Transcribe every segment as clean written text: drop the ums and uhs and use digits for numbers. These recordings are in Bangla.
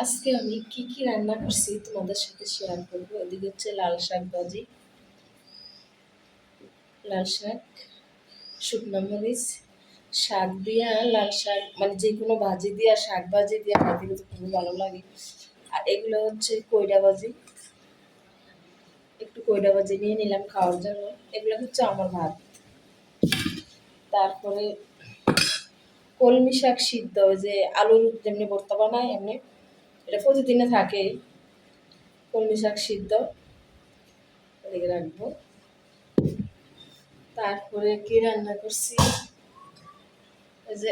আজকে আমি কি কি রান্না করছি তোমাদের সাথে শেয়ার করবো। এদিকে হচ্ছে লাল শাক ভাজি, লাল শাক, শুকনো মরিচ, শাক দিয়া লাল শাক, মানে যে কোনো ভাজি দিয়া শাক ভাজি দিয়া খাইতে কিন্তু খুবই ভালো লাগে। আর এগুলো হচ্ছে কইডা ভাজি, একটু কইডা ভাজি নিয়ে নিলাম খাওয়ার জন্য। এগুলো হচ্ছে আমার ভাত। তারপরে কলমি শাক সিদ্ধ, ওই যে আলুর যেমনি ভর্তা বানায় এমনি, এটা প্রতিদিনে থাকে। কলমি শাক সিদ্ধ এদিকে রাখবো। তারপরে কি রান্না করছি, এই যে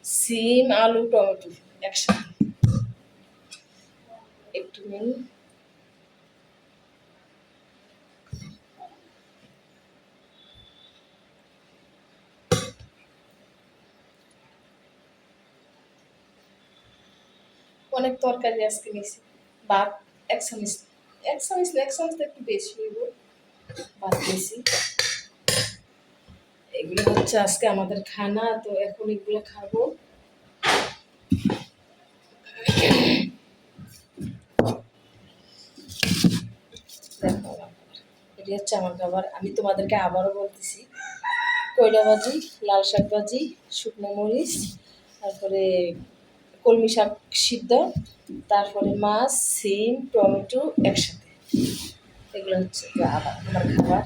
সিম আলু টমেটো একসাথে একটু নিন। অনেক তরকারি আজকে নিয়েছি। ভাত এক চামচ, এক চামচ তো একটু বেশি হইব। ভাত নিয়েছি। এগুলো হচ্ছে আজকে আমাদের খানা, তো এখন এগুলো খাবো। দেখো, এটি হচ্ছে আমার খাবার। আমি তোমাদেরকে আবারও বলতেছি, কয়লা ভাজি, লাল শাক ভাজি, শুকনো মরিচ, তারপরে কলমি শাক সিদ্ধ, তারপরে মাছ, সিম, টমেটো একসাথে। এগুলো হচ্ছে আবার আমার খাবার।